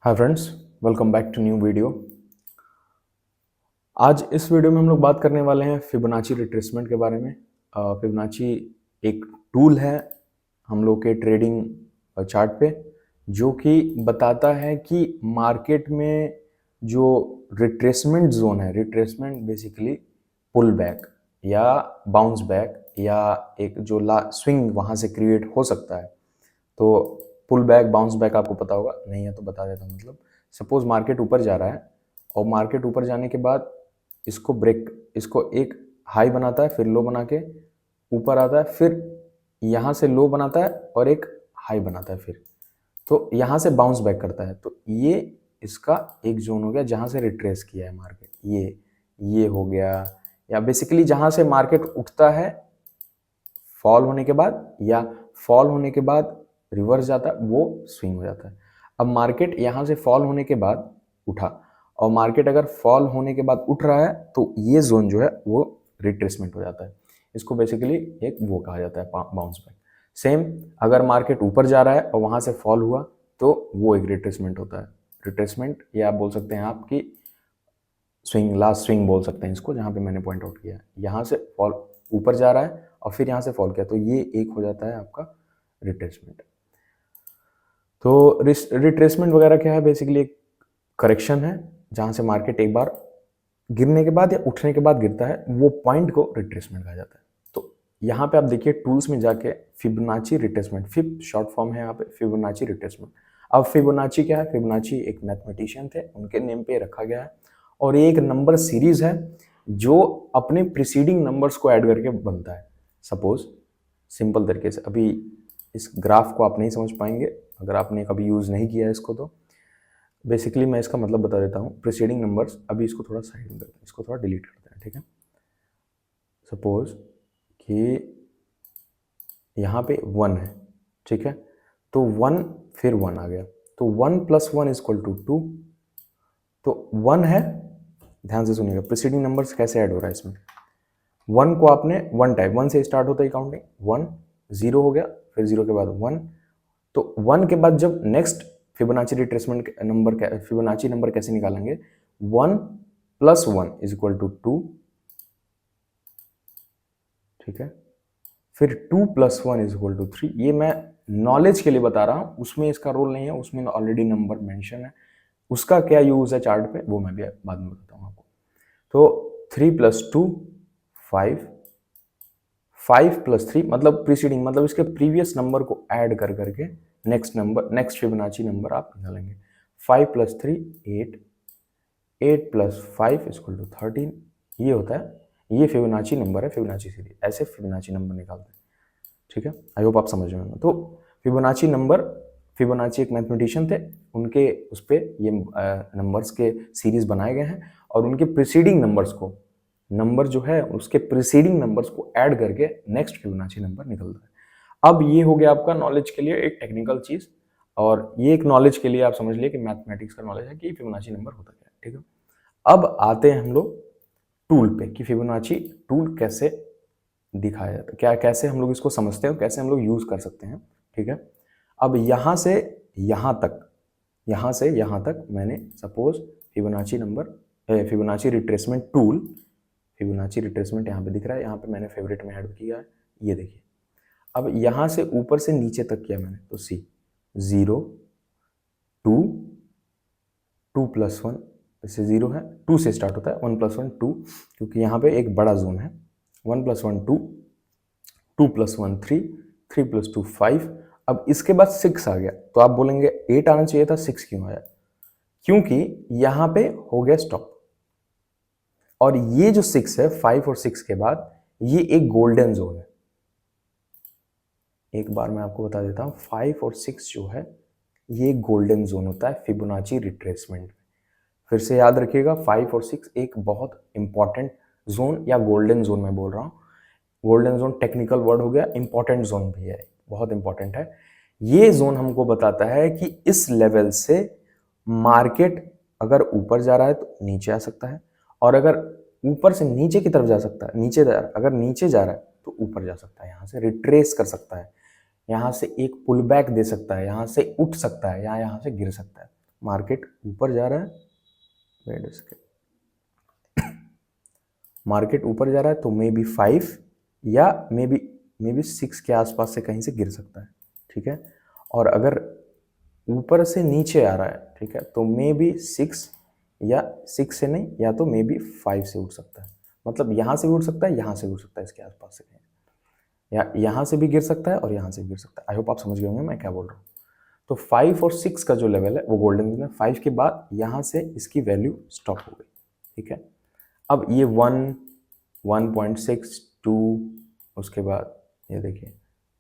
Hi friends, welcome back to new video. आज इस video में हम लोग बात करने वाले हैं फिबोनाची रिट्रेसमेंट के बारे में। फिबोनाची एक टूल है हम लोग के ट्रेडिंग चार्ट पे, जो कि बताता है कि मार्केट में जो रिट्रेसमेंट जोन है, रिट्रेसमेंट बेसिकली पुल बैक या बाउंस बैक या एक जो स्विंग वहाँ से क्रिएट हो सकता है। तो पुल बैक, बाउंस बैक आपको पता होगा, नहीं है तो बता देता हूँ। मतलब सपोज मार्केट ऊपर जा रहा है और मार्केट ऊपर जाने के बाद इसको एक हाई बनाता है, फिर लो बना के ऊपर आता है, फिर यहाँ से लो बनाता है और एक हाई बनाता है, फिर तो यहाँ से बाउंस बैक करता है। तो ये इसका एक जोन हो गया जहाँ से रिट्रेस किया है मार्केट। ये हो गया, या बेसिकली जहाँ से मार्केट उठता है फॉल होने के बाद, या फॉल होने के बाद रिवर्स जाता है, वो स्विंग हो जाता है। अब मार्केट यहाँ से फॉल होने के बाद उठा, और मार्केट अगर फॉल होने के बाद उठ रहा है तो ये जोन जो है वो रिट्रेसमेंट हो जाता है। इसको बेसिकली एक वो कहा जाता है बाउंस बैक। सेम अगर मार्केट ऊपर जा रहा है और वहाँ से फॉल हुआ तो वो एक रिट्रेसमेंट होता है। रिट्रेसमेंट या आप बोल सकते हैं आपकी स्विंग, लास्ट स्विंग बोल सकते हैं इसको, जहाँ पे मैंने पॉइंट आउट किया है। यहाँ से फॉल ऊपर जा रहा है और फिर यहाँ से फॉल किया, तो ये एक हो जाता है आपका रिट्रेसमेंट। तो रिट्रेसमेंट वगैरह क्या है, बेसिकली एक करेक्शन है जहाँ से मार्केट एक बार गिरने के बाद या उठने के बाद गिरता है, वो पॉइंट को रिट्रेसमेंट कहा जाता है। तो यहाँ पे आप देखिए टूल्स में जाके Fibonacci retracement, fib short form है यहाँ पे, फिबोनाची रिट्रेसमेंट। अब फिबोनाची क्या है? फिबोनाची एक मैथमेटिशियन थे, उनके नेम पे रखा गया है, और ये एक नंबर सीरीज है जो अपने प्रीसीडिंग नंबर्स को ऐड करके बनता है। सपोज सिंपल तरीके से, अभी इस ग्राफ को आप नहीं समझ पाएंगे अगर आपने कभी यूज़ नहीं किया है इसको, तो बेसिकली मैं इसका मतलब बता देता हूँ। प्रीसीडिंग नंबर्स, अभी इसको थोड़ा साइड में करते हैं, इसको थोड़ा डिलीट करते हैं, ठीक है। सपोज कि यहाँ पे 1 है, ठीक है, तो 1 फिर 1 आ गया, तो 1 + 1 = 2। तो 1 है, ध्यान से सुनिएगा प्रीसीडिंग नंबर्स कैसे ऐड हो रहा है इसमें। 1 को आपने 1 टाइप, 1 से स्टार्ट होता है काउंटिंग, 1 0 हो गया, फिर 0 के बाद 1, तो 1 के बाद जब next Fibonacci retracement number, Fibonacci number कैसे निकालेंगे? 1 + 1 = 2, ठीक है, फिर 2 + 1 = 3। ये मैं नॉलेज के लिए बता रहा हूँ, उसमें इसका रोल नहीं है, उसमें ऑलरेडी नंबर मेंशन है। उसका क्या यूज है चार्ट पे वो मैं भी बाद में बताता हूँ आपको। तो 3 + 2 5, 5 + 3 मतलब प्रीसीडिंग, मतलब इसके प्रीवियस नंबर को ऐड कर करके next number, next Fibonacci number आप निकालेंगे। 5 + 3 8, 8 + 5 = 13। ये होता है, ये फिबोनाची नंबर है, फिबोनाची सीरीज। ऐसे फिबोनाची नंबर निकालते हैं, ठीक है। आई होप आप समझ में आएगा। तो फिबोनाची नंबर, फिबोनाची एक मैथमेटिशियन थे, उनके उस पर ये नंबर्स के सीरीज बनाए गए हैं, और उनके प्रीसीडिंग नंबर्स को, नंबर जो है उसके प्रीसीडिंग नंबर्स को ऐड करके नेक्स्ट फिबोनाची नंबर निकलता है। अब ये हो गया आपका नॉलेज के लिए एक टेक्निकल चीज, और ये एक नॉलेज के लिए आप समझ लिए कि मैथमेटिक्स का नॉलेज है कि फिबोनाची नंबर होता क्या है, ठीक है। अब आते हैं हम लोग टूल पे कि फिबोनाची टूल कैसे दिखाया जाता है, क्या कैसे हम लोग इसको समझते हैं, कैसे हम लोग यूज कर सकते हैं, ठीक है। अब यहाँ से यहाँ तक, यहाँ से यहाँ तक मैंने suppose Fibonacci number, Fibonacci retracement tool, Fibonacci retracement यहाँ पे दिख रहा है, यहाँ पे मैंने फेवरेट में ऐड किया है, ये देखिए। अब यहाँ से ऊपर से नीचे तक किया मैंने, तो सी 0 2 2 + 1, इससे 0 है, 2 से स्टार्ट होता है, 1 + 1 2, क्योंकि यहाँ पे एक बड़ा जोन है। 1 + 1 2, 2 + 1 3, 3 + 2 5। अब इसके बाद 6 आ गया, तो आप बोलेंगे 8 आना चाहिए था, 6 क्यों आया? क्योंकि यहाँ पे हो गया स्टॉप, और ये जो 6 है, 5 और 6 के बाद ये एक गोल्डन जोन है। एक बार मैं आपको बता देता हूँ, 5 और 6 जो है ये गोल्डन जोन होता है फिबोनाची रिट्रेसमेंट। फिर से याद रखिएगा, 5 और 6 एक बहुत इंपॉर्टेंट जोन या गोल्डन जोन में बोल रहा हूँ। गोल्डन जोन टेक्निकल वर्ड हो गया, इंपॉर्टेंट जोन भी है, बहुत इंपॉर्टेंट है। ये जोन हमको बताता है कि इस लेवल से मार्केट अगर ऊपर जा रहा है तो नीचे आ सकता है, और अगर ऊपर से नीचे की तरफ जा सकता है, अगर नीचे जा रहा है तो ऊपर जा सकता है, यहाँ से रिट्रेस कर सकता है, यहाँ से एक पुल बैक दे सकता है, यहाँ से उठ सकता है या यहाँ से गिर सकता है। मार्केट ऊपर जा रहा है, वेट इसके, मार्केट ऊपर जा रहा है तो मे बी 5 या मे बी 6 के आसपास से कहीं से गिर सकता है, ठीक है। और अगर ऊपर से नीचे आ रहा है, ठीक है, तो मे बी 6 या 6 से नहीं, या तो मे बी 5 से उठ सकता है। मतलब यहाँ से भी उठ सकता है, यहाँ से भी उठ सकता है, इसके आसपास से कहीं, या यहाँ से भी गिर सकता है और यहाँ से भी गिर सकता है। आई होप आप समझ गए होंगे मैं क्या बोल रहा हूँ। तो 5 और 6 का जो लेवल है वो गोल्डन जोन है। 5 के बाद यहाँ से इसकी वैल्यू स्टॉप हो गई, ठीक है। अब ये 1, 1.6, 2, उसके बाद ये देखिए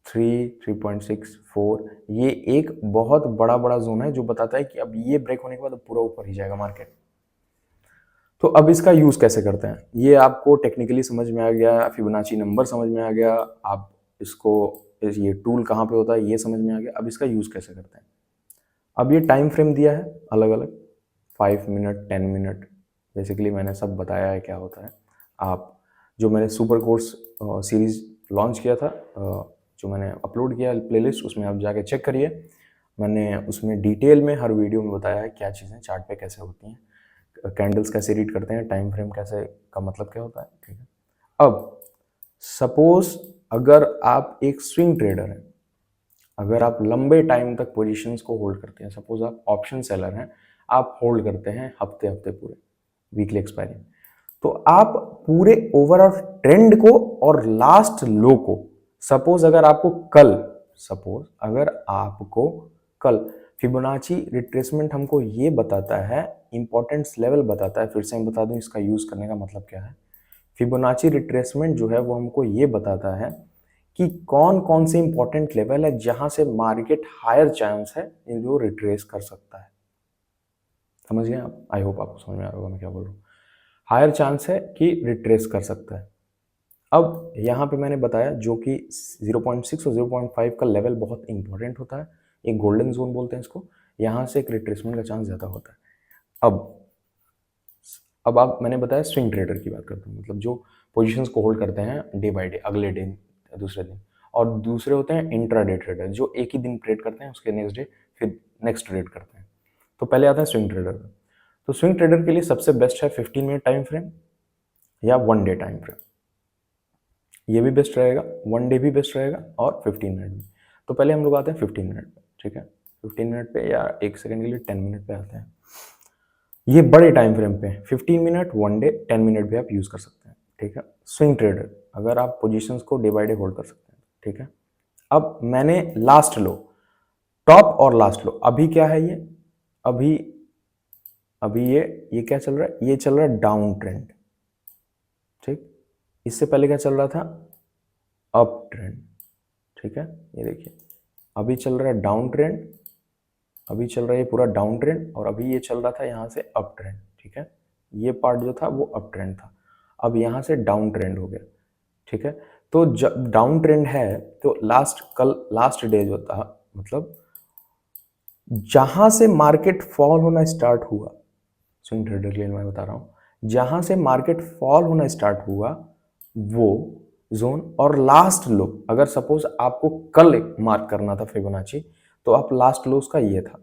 3, 3.6, 4, ये एक बहुत बड़ा बड़ा जोन है जो बताता है कि अब ये ब्रेक होने के बाद पूरा ऊपर ही जाएगा मार्केट। तो अब इसका यूज कैसे करते हैं, ये आपको टेक्निकली समझ में आ गया, फिबोनाची नंबर समझ में आ गया, आप इसको ये टूल कहाँ पे होता है ये समझ में आ गया। अब इसका यूज कैसे करते हैं, अब ये टाइम फ्रेम दिया है अलग अलग, 5 मिनट, 10 मिनट, बेसिकली मैंने सब बताया है क्या होता है। आप जो मैंने सुपर कोर्स सीरीज लॉन्च किया था, जो मैंने अपलोड किया प्लेलिस्ट, उसमें आप जाके चेक करिए। मैंने उसमें डिटेल में हर वीडियो में बताया है क्या चीज़ें चार्ट पे कैसे होती हैं, कैंडल्स कैसे रीड करते हैं, टाइम फ्रेम कैसे का मतलब क्या होता है, ठीक है। अब सपोज अगर आप एक स्विंग ट्रेडर हैं, अगर आप लंबे टाइम तक पोजीशंस को होल्ड करते हैं, सपोज आप ऑप्शन सेलर हैं, आप होल्ड करते हैं हफ्ते हफ्ते पूरे, वीकली एक्सपायरी, तो आप पूरे ओवरऑल ट्रेंड को और लास्ट लो को, सपोज अगर आपको कल फिबोनाची रिट्रेसमेंट हमको ये बताता है, इंपॉर्टेंस लेवल बताता है, फिर से मैं बता दूं इसका यूज करने का मतलब क्या है। फिबोनाची रिट्रेसमेंट जो है वो हमको ये बताता है कि कौन कौन से इंपॉर्टेंट लेवल है जहां से मार्केट हायर चांस है जो रिट्रेस कर सकता है। समझ गए आप, आई होप आपको समझ में आ रहा होगा मैं क्या बोल रहा हूँ। हायर चांस है कि रिट्रेस कर सकता है। अब यहाँ पे मैंने बताया जो कि 0.6 और 0.5 का लेवल बहुत इंपॉर्टेंट होता है, एक गोल्डन जोन बोलते हैं इसको, यहाँ से एक रिट्रेसमेंट का चांस ज़्यादा होता है। अब आप मैंने बताया स्विंग ट्रेडर की बात करता हूँ, मतलब जो पोजीशंस को होल्ड करते हैं डे बाय डे, अगले डे, दूसरे दिन, और दूसरे होते हैं इंट्रा डे ट्रेडर जो एक ही दिन ट्रेड करते हैं, उसके नेक्स्ट डे फिर नेक्स्ट ट्रेड करते हैं। तो पहले आते हैं स्विंग ट्रेडर। तो स्विंग ट्रेडर के लिए सबसे बेस्ट है 15 मिनट टाइम फ्रेम या 1 डे टाइम फ्रेम, ये भी बेस्ट रहेगा, 1 डे भी बेस्ट रहेगा और 15 मिनट भी। तो पहले हम लोग आते हैं 15 मिनट पे, ठीक है, 15 मिनट पे या 1 सेकंड के लिए 10 मिनट पे आते हैं। ये बड़े टाइम फ्रेम पे 15 मिनट, 1 डे, 10 मिनट भी आप यूज कर सकते हैं, ठीक है। स्विंग ट्रेडर अगर आप पोजीशंस को डे बाय डे होल्ड कर सकते हैं, ठीक है। अब मैंने लास्ट लो, टॉप और लास्ट लो, अभी क्या है ये, अभी अभी ये क्या चल रहा है, ये चल रहा है डाउन ट्रेंड, ठीक। इससे पहले क्या चल रहा था, अप ट्रेंड, ठीक है। ये देखिए अभी चल रहा है डाउन ट्रेंड, अभी चल रहा है पूरा डाउन ट्रेंड, और अभी ये चल रहा था यहाँ से अप ट्रेंड, ठीक है। ये पार्ट जो था वो अप ट्रेंड था, अब यहाँ से डाउन ट्रेंड हो गया, ठीक है। तो जब डाउन ट्रेंड है तो लास्ट डे जो था, मतलब जहां से मार्केट फॉल होना स्टार्ट हुआ, स्विंग ट्रेडर के लिए मैं बता रहा हूं, जहां से मार्केट फॉल होना स्टार्ट हुआ वो जोन, और लास्ट लो, अगर सपोज आपको कल मार्क करना था फिबोनाची, तो आप लास्ट लो उसका ये था,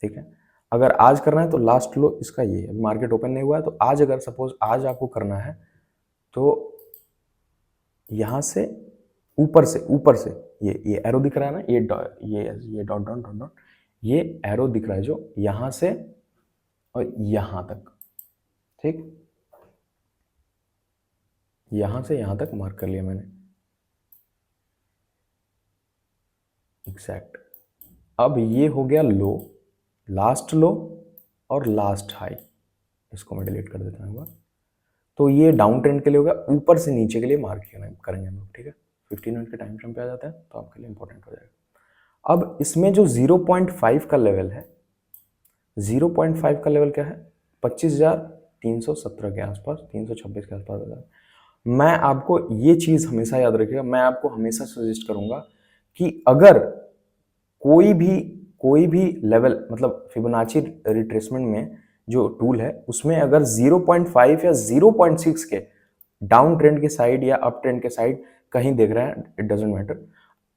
ठीक है। अगर आज करना है तो लास्ट लो इसका ये है, मार्केट ओपन नहीं हुआ है तो आज अगर सपोज आज आपको करना है तो यहां से ऊपर से ये एरो दिख रहा है ना, ये डॉट डॉट डॉट डॉट, ये एरो दिख रहा है जो यहां से और यहां तक, ठीक, यहां से यहां तक मार्क कर लिया मैंने एग्जैक्ट। अब ये हो गया लो, लास्ट लो और लास्ट हाई, इसको मैं डिलीट कर देता हूँ। तो ये डाउन ट्रेंड के लिए होगा, ऊपर से नीचे के लिए मार्क करेंगे हम लोग, ठीक है। 15 मिनट के टाइम फ्रेम पे आ जाता है तो आपके लिए इंपॉर्टेंट हो जाएगा। अब इसमें जो 0.5 का लेवल है, 0.5 का लेवल क्या है, 25,317 के आसपास, 326 के आसपास होता है। मैं आपको ये चीज़ हमेशा याद रखिएगा, मैं आपको हमेशा सजेस्ट करूंगा कि अगर कोई भी लेवल, मतलब फिबोनाची रिट्रेसमेंट में जो टूल है उसमें अगर 0.5 या 0.6 के डाउन ट्रेंड के साइड या अप ट्रेंड के साइड कहीं देख रहा है, इट डजेंट मैटर,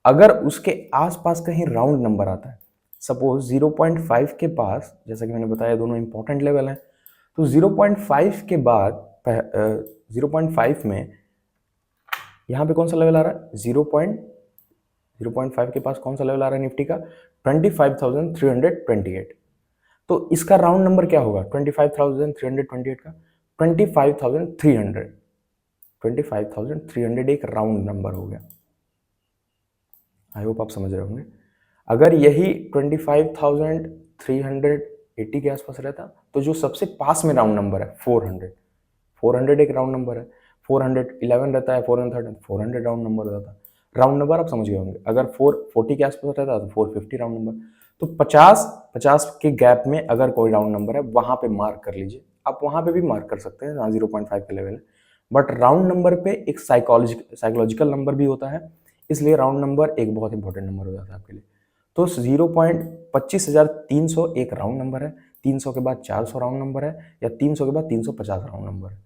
अगर उसके आसपास कहीं राउंड नंबर आता है, सपोज 0.5 के पास, जैसा कि मैंने बताया दोनों इंपॉर्टेंट लेवल हैं, तो 0.5 के बाद 0.5 में यहाँ पे कौन सा लेवल आ रहा है, 0.5 के पास कौन सा लेवल आ रहा है निफ्टी का, 25,328। तो इसका राउंड नंबर क्या होगा 25,328 का, 25,300, 25,300 एक राउंड नंबर हो गया। आई होप आप समझ रहे होंगे। अगर यही 25,380 के आसपास रहता तो जो सबसे पास में राउंड नंबर है 400, 400 एक राउंड नंबर है, 411 रहता है, 413, 400 राउंड नंबर रहता है। राउंड नंबर आप समझ गए होंगे। अगर 440 के आसपास रहता तो 450 राउंड नंबर। तो 50 के गैप में अगर कोई राउंड नंबर है वहां पे मार्क कर लीजिए। आप वहां पे भी मार्क कर सकते हैं जहाँ 0.5 का लेवल है, बट राउंड नंबर पे एक साइकोलॉजिकल नंबर भी होता है, इसलिए राउंड नंबर एक बहुत इंपॉर्टेंट नंबर हो जाता है आपके लिए। तो 0.25,300 एक राउंड नंबर है, 300 के बाद 400 राउंड नंबर है, या 300 के बाद 350 राउंड नंबर है।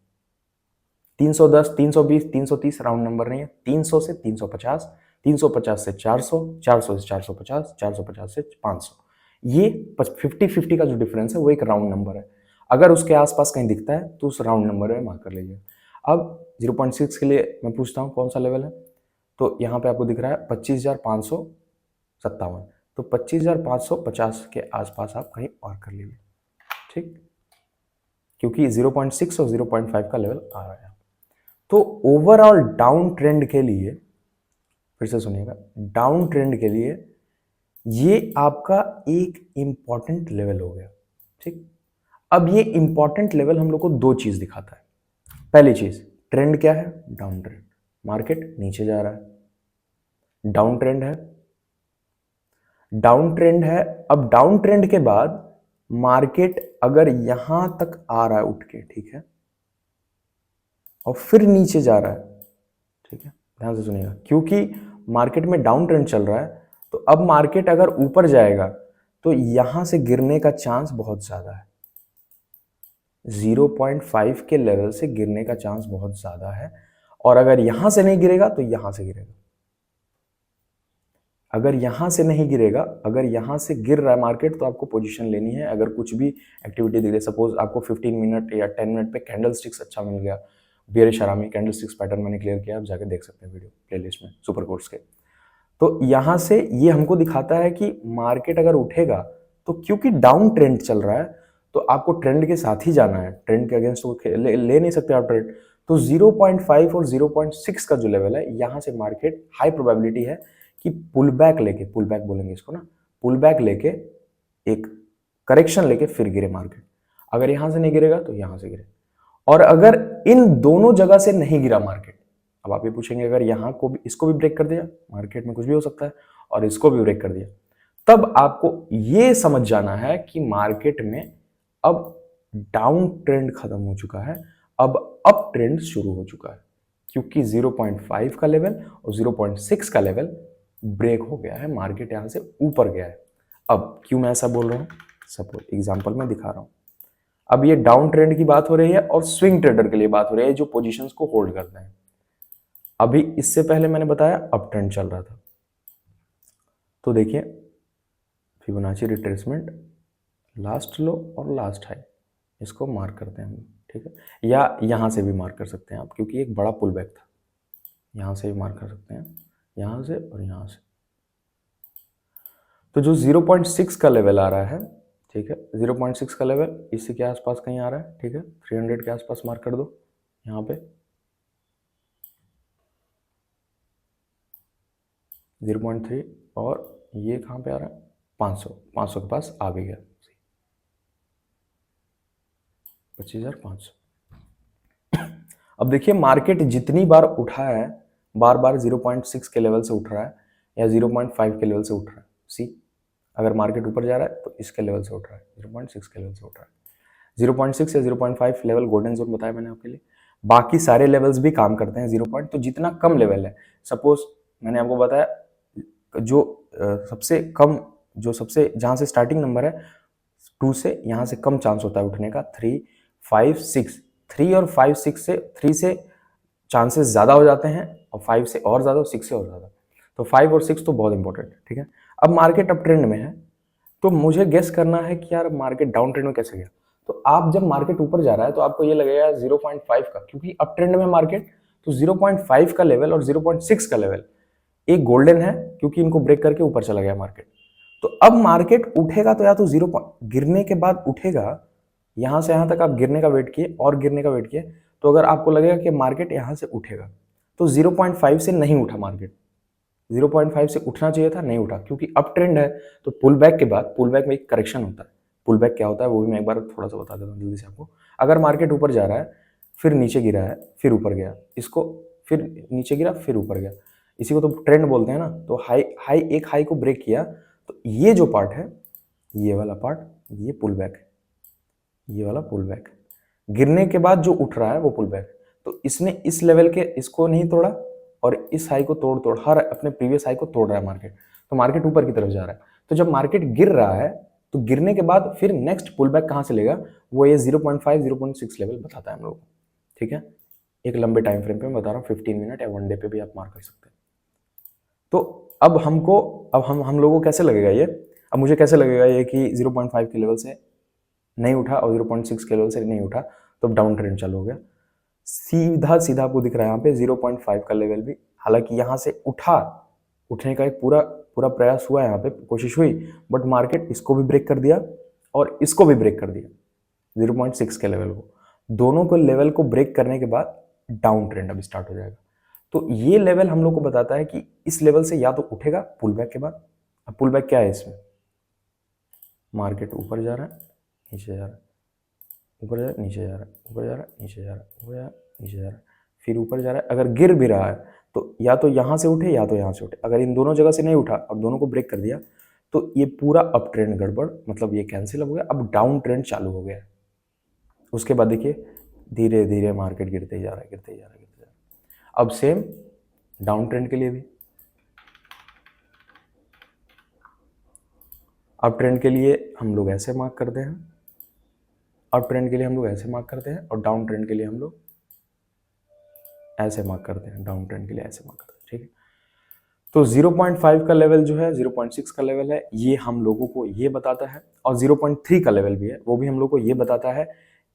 310, 320, 330 राउंड नंबर नहीं है, 300 से 350, 350 से 400, 400 से 450, 450 से 500, ये 50-50 का जो डिफरेंस है वो एक राउंड नंबर है। अगर उसके आसपास कहीं दिखता है तो उस राउंड नंबर में मार्क कर लीजिए। अब 0.6 के लिए मैं पूछता हूँ कौन सा लेवल है, तो यहाँ पे आपको दिख रहा है 25,557, तो 25,550 के आसपास आप कहीं और कर लीजिए, ठीक, क्योंकि 0.6 और 0.5 का लेवल आ रहा है। तो ओवरऑल डाउन ट्रेंड के लिए, फिर से सुनिएगा, डाउन ट्रेंड के लिए ये आपका एक इंपॉर्टेंट लेवल हो गया, ठीक। अब ये इंपॉर्टेंट लेवल हम लोग को दो चीज दिखाता है। पहली चीज, ट्रेंड क्या है, डाउन ट्रेंड, मार्केट नीचे जा रहा है, डाउन ट्रेंड है, डाउन ट्रेंड है। अब डाउन ट्रेंड के बाद मार्केट अगर यहां तक आ रहा है उठ के, ठीक है, और फिर नीचे जा रहा है, ठीक है, ध्यान से सुनिएगा, क्योंकि मार्केट में डाउन ट्रेंड चल रहा है, तो अब मार्केट अगर ऊपर जाएगा तो यहां से गिरने का चांस बहुत ज्यादा है, 0.5 के लेवल से गिरने का चांस बहुत ज्यादा है। और अगर यहां से नहीं गिरेगा तो यहां से गिरेगा। अगर यहां से नहीं गिरेगा, अगर यहां से गिर रहा है मार्केट, तो आपको पोजीशन लेनी है। अगर कुछ भी एक्टिविटी दिख रही है, सपोज आपको 15 मिनट या 10 मिनट पे कैंडल स्टिक्स अच्छा मिल गया, बेरिश आरामी कैंडल स्टिक्स पैटर्न मैंने क्लियर किया, आप जाके देख सकते हैं वीडियो प्लेलिस्ट में सुपर कोर्स के। तो यहां से ये हमको दिखाता है कि मार्केट अगर उठेगा तो क्योंकि डाउन ट्रेंड चल रहा है तो आपको ट्रेंड के साथ ही जाना है, ट्रेंड के अगेंस्ट तो ले नहीं सकते आप ट्रेंड। तो 0.5 और 0.6 का जो लेवल है, यहां से मार्केट हाई प्रोबेबिलिटी है कि पुल बैक लेके, पुल बैक बोलेंगे इसको ना, पुल बैक लेके एक करेक्शन लेके फिर गिरे मार्केट। अगर यहां से नहीं गिरेगा तो यहां से गिरे। और अगर इन दोनों जगह से नहीं गिरा मार्केट, अब आप ये पूछेंगे अगर यहां को भी, इसको भी ब्रेक कर दिया, मार्केट में कुछ भी हो सकता है, और इसको भी ब्रेक कर दिया, तब आपको ये समझ जाना है कि मार्केट में अब डाउन ट्रेंड खत्म हो चुका है, अब अप ट्रेंड शुरू हो चुका है, क्योंकि 0.5 का लेवल और 0.6 का लेवल ब्रेक हो गया है, मार्केट यहां से ऊपर गया है। अब क्यों मैं ऐसा बोल रहा हूं, सपोज एग्जांपल में दिखा रहा हूं। अब ये डाउन ट्रेंड की बात हो रही है और स्विंग ट्रेडर के लिए बात हो रही है जो पोजीशंस को होल्ड करते हैं। अभी इससे पहले मैंने बताया अप ट्रेंड चल रहा था, तो देखिए फिबोनाची रिट्रेसमेंट, लास्ट लो और लास्ट हाई, इसको मार्क करते हैं हम, ठीक है, या यहां से भी मार्क कर सकते हैं आप, क्योंकि एक बड़ा पुल बैक था, यहां से भी मार्क कर सकते हैं, यहां से और यहां से। तो जो 0.6 का लेवल आ रहा है, ठीक है, 0.6 का लेवल इसी के आसपास कहीं आ रहा है, ठीक है, 300 के आसपास मार्क कर दो यहाँ पे, 0.3, और ये कहाँ पे आ रहा है, 500, 500 के पास आ भी गया, 25,500। अब देखिए मार्केट जितनी बार उठा है, बार बार 0.6 के लेवल से उठ रहा है या 0.5 के लेवल से उठ रहा है। सी, अगर मार्केट ऊपर जा रहा है तो इसके लेवल से उठ रहा है, 0.6 के लेवल से उठ रहा है। 0.6 या 0.5 लेवल गोल्डन जोन बताया मैंने आपके लिए, बाकी सारे लेवल्स भी काम करते हैं 0 पॉइंट। तो जितना कम लेवल है, सपोज मैंने आपको बताया जो सबसे कम, जो सबसे जहां से स्टार्टिंग नंबर है 2 से, यहां से कम चांस होता है उठने का 3, 5, 6, 3 और 5, 6 से, 3 से चांसेस ज्यादा हो जाते हैं और 5 से और ज्यादा और 6 से और ज्यादा। तो 5 और 6 तो बहुत इंपॉर्टेंट है, ठीक है। अब मार्केट अप ट्रेंड में है, तो मुझे गेस करना है कि यार मार्केट डाउन ट्रेंड में कैसे गया। तो आप जब मार्केट ऊपर जा रहा है तो आपको ये लगेगा 0.5 का, क्योंकि अप ट्रेंड में मार्केट, तो 0.5 का लेवल और 0.6 का लेवल एक गोल्डन है, क्योंकि इनको ब्रेक करके ऊपर चला गया मार्केट। तो अब मार्केट उठेगा तो या तो गिरने के बाद उठेगा, यहां से यहां तक आप गिरने का वेट किए और गिरने का वेट किए, तो अगर आपको लगेगा कि मार्केट यहां से उठेगा, तो 0.5 से नहीं उठा मार्केट, 0.5 से उठना चाहिए था, नहीं उठा, क्योंकि अप ट्रेंड है। तो पुल बैक के बाद, पुल बैक में एक करेक्शन होता है, पुल बैक क्या होता है वो भी मैं एक बार थोड़ा सा बता देता हूँ जल्दी से आपको। अगर मार्केट ऊपर जा रहा है, फिर नीचे गिरा है, फिर ऊपर गया, इसको फिर नीचे गिरा, फिर ऊपर गया, इसी को तो ट्रेंड बोलते हैं ना। तो हाई हाई एक हाई को ब्रेक किया, तो ये जो पार्ट है, ये वाला पार्ट, ये पुल बैक है, ये वाला पुल बैक। गिरने के बाद जो उठ रहा है वो पुल बैक। तो इसने इस लेवल के इसको नहीं तोड़ा, और इस हाई को तोड़ तोड़ हर अपने प्रीवियस हाई को तोड़ रहा है मार्केट, तो मार्केट ऊपर की तरफ जा रहा है। तो जब मार्केट गिर रहा है, तो गिरने के बाद फिर नेक्स्ट पुल बैक कहां से लेगा, वो ये 0.5 0.6 लेवल बताता है हम लोग को, ठीक है। एक लंबे टाइम फ्रेम पे मैं बता रहा हूँ, 15 मिनट या 1 डे पे भी आप मार्क कर सकते हैं। तो अब हमको, अब हम लोगों को कैसे लगेगा ये, अब मुझे कैसे लगेगा ये कि 0.5 के लेवल से नहीं उठा और 0.6 के लेवल से नहीं उठा, तो अब डाउन ट्रेंड चालू हो गया। सीधा सीधा आपको दिख रहा है यहाँ पे 0.5 का लेवल भी, हालांकि यहाँ से उठा, उठने का एक पूरा पूरा प्रयास हुआ, यहाँ पे कोशिश हुई, बट मार्केट इसको भी ब्रेक कर दिया और इसको भी ब्रेक कर दिया 0.6 के लेवल को। दोनों को लेवल को ब्रेक करने के बाद डाउन ट्रेंड अभी स्टार्ट हो जाएगा। तो ये लेवल हम लोग को बताता है कि इस लेवल से या तो उठेगा पुल बैक के बाद। अब पुल बैक क्या है इसमें, मार्केट ऊपर जा रहा है, नीचे जा रहा है, ऊपर जा रहा है, नीचे जा रहा है, ऊपर जा रहा है, नीचे जा रहा है, ऊपर जा रहा है, नीचे जा रहा है, फिर ऊपर जा रहा है। अगर गिर भी रहा है तो या तो यहाँ से उठे या तो यहाँ से उठे। अगर इन दोनों जगह से नहीं उठा और दोनों को ब्रेक कर दिया, तो ये पूरा अप ट्रेंड गड़बड़, मतलब ये कैंसिल हो गया, अब डाउन ट्रेंड चालू हो गया। उसके बाद देखिए धीरे धीरे मार्केट गिरते ही जा रहा है, गिरते ही जा रहा है, गिरते जा रहा है। अब सेम डाउन ट्रेंड के लिए भी, अप ट्रेंड के लिए हम लोग ऐसे मार्क करते हैं, अप ट्रेंड के लिए हम लोग ऐसे मार्क करते हैं, और डाउन ट्रेंड के लिए हम लोग ऐसे मार्क करते हैं, डाउन ट्रेंड के लिए ऐसे मार्क करते हैं, ठीक है। तो 0.5 का लेवल जो है, 0.6 का लेवल है, ये हम लोगों को ये बताता है, और 0.3 का लेवल भी है, वो भी हम लोग को ये बताता है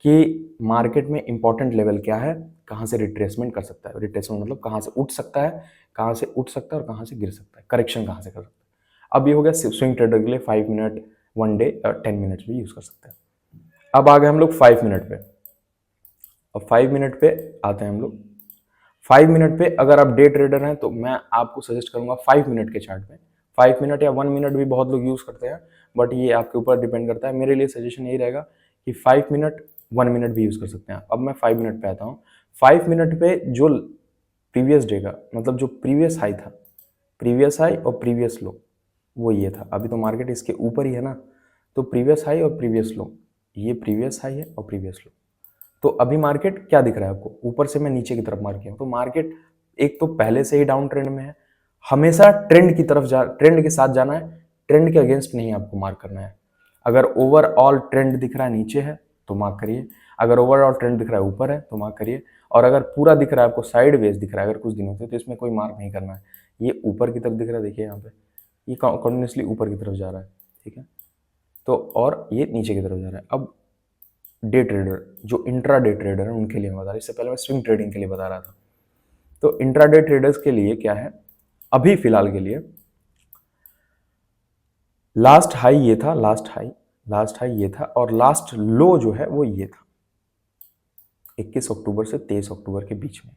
कि मार्केट में इंपॉर्टेंट लेवल क्या है, कहाँ से रिट्रेसमेंट कर सकता है। रिट्रेसमेंट मतलब कहाँ से उठ सकता है, कहाँ से उठ सकता है और कहाँ से गिर सकता है, करेक्शन कहाँ से कर सकता है। अब ये हो गया स्विंग ट्रेडर के लिए 5 मिनट, 1 डे, 10 मिनट्स भी यूज कर सकते हैं। अब आ गए हम लोग 5 मिनट पे। अब 5 मिनट पे आते हैं हम लोग। 5 मिनट पे अगर आप डे ट्रेडर हैं तो मैं आपको सजेस्ट करूंगा 5 मिनट के चार्ट पे। 5 मिनट या 1 मिनट भी बहुत लोग यूज करते हैं, बट ये आपके ऊपर डिपेंड करता है। मेरे लिए सजेशन यही रहेगा कि 5 मिनट, 1 मिनट भी यूज कर सकते हैं। अब मैं 5 मिनट पे आता हूँ। 5 मिनट पे जो प्रीवियस डे का, मतलब जो प्रीवियस हाई था, प्रीवियस हाई और प्रीवियस लो, वो ये था। अभी तो मार्केट इसके ऊपर ही है ना, तो प्रीवियस हाई और प्रीवियस लो, ये प्रीवियस हाई है और प्रीवियस लो। तो अभी मार्केट क्या दिख रहा है आपको, ऊपर से मैं नीचे की तरफ मार्क किया, तो मार्केट एक तो पहले से ही डाउन ट्रेंड में है। हमेशा ट्रेंड की तरफ ट्रेंड के साथ जाना है, ट्रेंड के अगेंस्ट नहीं आपको मार्क करना है। अगर ओवरऑल ट्रेंड दिख रहा है नीचे है तो मार्क करिए, अगर ओवरऑल ट्रेंड दिख रहा है ऊपर है तो मार्क करिए, और अगर पूरा दिख रहा है आपको साइड वेज दिख रहा है अगर कुछ दिनों से, तो इसमें कोई मार्क नहीं करना है। ये ऊपर की तरफ दिख रहा है, देखिए यहाँ पे ये कंटिन्यूसली ऊपर की तरफ जा रहा है, ठीक है। तो और ये नीचे की तरफ जा रहा है। अब डे ट्रेडर, जो इंट्रा डे ट्रेडर है उनके लिए मैं बता रहा, इससे पहले मैं स्विंग ट्रेडिंग के लिए बता रहा था। तो इंट्रा डे ट्रेडर्स के लिए क्या है, अभी फिलहाल के लिए लास्ट हाई ये था, लास्ट हाई ये था, और लास्ट लो जो है वो ये था 21 अक्टूबर से 23 अक्टूबर के बीच में,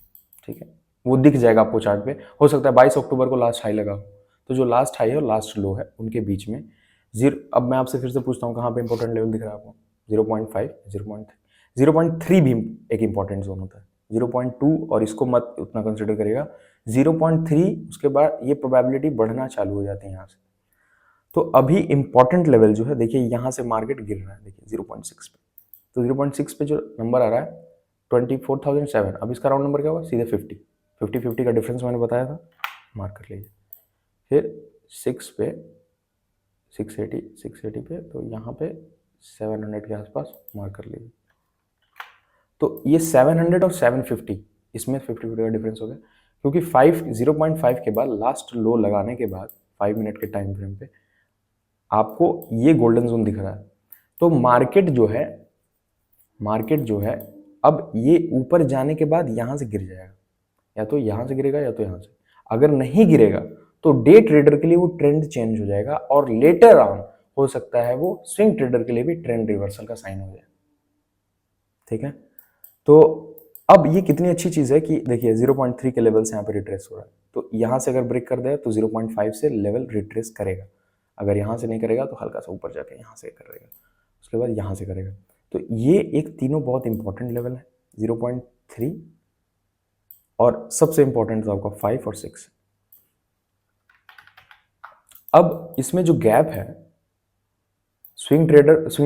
ठीक है। वो दिख जाएगा आपको चार्ट पे, हो सकता है 22 अक्टूबर को लास्ट हाई लगा हो, तो जो लास्ट हाई है और लास्ट लो है उनके बीच में जीरो। अब मैं आपसे फिर से पूछता हूँ कहाँ पे इंपॉर्टेंट लेवल दिख रहा है आपको, 0.5, 0.3, 0.3 भी एक इंपॉर्टेंट जोन होता है, 0.2 और इसको मत उतना कंसिडर करेगा, 0.3 उसके बाद ये प्रोबेबिलिटी बढ़ना चालू हो जाती है यहाँ से। तो अभी इंपॉर्टेंट लेवल जो है, देखिए यहाँ से मार्केट गिर रहा है, देखिए 0.6 पे, तो 0.6 पे जो नंबर आ रहा है 24,007, अब इसका राउंड नंबर क्या होगा, सीधे 50 का डिफरेंस मैंने बताया था, मार्क कर लीजिए। फिर 6 पे 680 पे, तो यहाँ पे 700 के आसपास मार्क कर लीजिए। तो ये 700 और 750, इसमें 50 का डिफरेंस हो गया, क्योंकि 0.5 के बाद लास्ट लो लगाने के बाद 5 मिनट के टाइम फ्रेम पे आपको ये गोल्डन जोन दिख रहा है। तो मार्केट जो है अब ये ऊपर जाने के बाद यहां से गिर जाएगा, या तो यहां से गिरेगा या तो यहां से। अगर नहीं गिरेगा तो डे ट्रेडर के लिए वो ट्रेंड चेंज हो जाएगा और लेटर ऑन हो सकता है वो स्विंग ट्रेडर के लिए भी ट्रेंड रिवर्सल का साइन हो जाए। ठीक है, तो अब ये कितनी अच्छी चीज है कि देखिए 0.3 के लेवल से यहाँ पे रिट्रेस हो रहा है, तो यहां से अगर ब्रेक कर दे तो 0.5 से लेवल रिट्रेस करेगा। अगर यहां से नहीं करेगा तो हल्का सा ऊपर जाके यहां से करेगा, उसके बाद यहां से करेगा। तो ये एक तीनों बहुत इंपॉर्टेंट लेवल है, 0.3 और सबसे इंपॉर्टेंट था आपका 5 और 6। अब इसमें जो गैप है स्विंग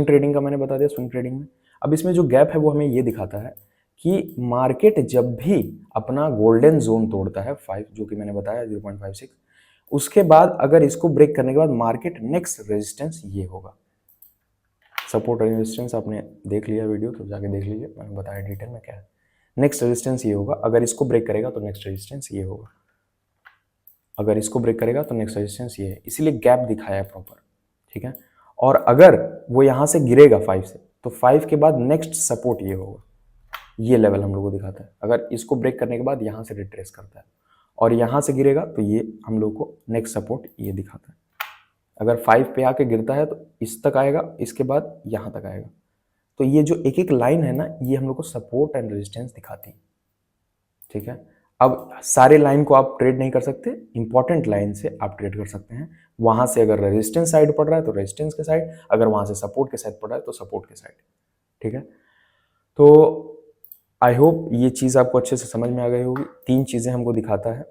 ट्रेडिंग का मैंने बता दिया, स्विंग ट्रेडिंग में अब इसमें जो गैप है वो हमें ये दिखाता है कि मार्केट जब भी अपना गोल्डन जोन तोड़ता है 5, जो कि मैंने बताया 0.56, उसके बाद अगर इसको ब्रेक करने के बाद मार्केट नेक्स्ट रेजिस्टेंस ये होगा। सपोर्ट रेजिस्टेंस आपने देख लिया वीडियो तो जाके देख लीजिए, मैंने बताया डिटेल में क्या है। नेक्स्ट रेजिस्टेंस ये होगा, अगर इसको ब्रेक करेगा तो नेक्स्ट रेजिस्टेंस ये होगा, अगर इसको ब्रेक करेगा तो नेक्स्ट रेजिस्टेंस ये है, इसीलिए गैप दिखाया है प्रॉपर। ठीक है, और अगर वो यहां से गिरेगा 5 से तो 5 के बाद नेक्स्ट सपोर्ट ये होगा, ये लेवल हम लोग को दिखाता है। अगर इसको ब्रेक करने के बाद यहां से रिट्रेस करता है और यहां से गिरेगा तो ये हम लोग को नेक्स्ट सपोर्ट ये दिखाता है। अगर 5 पे आके गिरता है तो इस तक आएगा, इसके बाद यहां तक आएगा। तो ये जो एक एक लाइन है ना, ये हम लोग को सपोर्ट एंड रेजिस्टेंस दिखाती है। ठीक है, अब सारे लाइन को आप ट्रेड नहीं कर सकते, इंपॉर्टेंट लाइन से आप ट्रेड कर सकते हैं। वहां से अगर रेजिस्टेंस साइड पड़ रहा है तो रेजिस्टेंस के साइड, अगर वहां से सपोर्ट के साइड पड़ रहा है तो सपोर्ट के साइड। ठीक है, तो आई होप ये चीज़ आपको अच्छे से समझ में आ गई होगी। 3 चीज़ें हमको दिखाता है,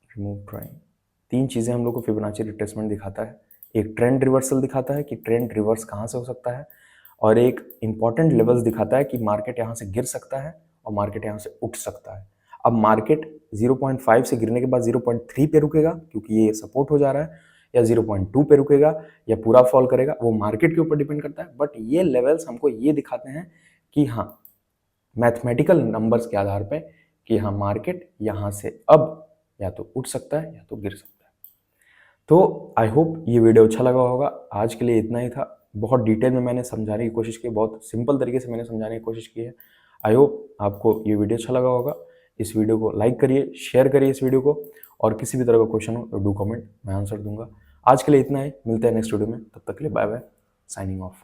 रिमूव ड्राइंग, 3 चीज़ें हम लोग को फिबोनाची रिट्रेसमेंट दिखाता है। एक ट्रेंड रिवर्सल दिखाता है कि ट्रेंड रिवर्स कहाँ से हो सकता है, और एक इंपॉर्टेंट लेवल्स दिखाता है कि मार्केट यहाँ से गिर सकता है और मार्केट यहाँ से उठ सकता है। अब मार्केट 0.5 से गिरने के बाद 0.3 पे रुकेगा क्योंकि ये सपोर्ट हो जा रहा है, या 0.2 पे रुकेगा या पूरा फॉल करेगा, वो मार्केट के ऊपर डिपेंड करता है। बट ये लेवल्स हमको ये दिखाते हैं कि हाँ, मैथमेटिकल नंबर्स के आधार पे कि हाँ, मार्केट यहाँ से अब या तो उठ सकता है या तो गिर सकता है। तो आई होप ये वीडियो अच्छा लगा होगा। आज के लिए इतना ही था। बहुत डिटेल में मैंने समझाने की कोशिश की, बहुत सिंपल तरीके से मैंने समझाने की कोशिश की है। आई होप आपको ये वीडियो अच्छा लगा होगा। इस वीडियो को लाइक करिए, शेयर करिए इस वीडियो को, और किसी भी तरह का क्वेश्चन हो तो डू कमेंट, मैं आंसर दूंगा। आज के लिए इतना ही, मिलते हैं नेक्स्ट वीडियो में, तब तक के लिए बाय बाय, साइनिंग ऑफ।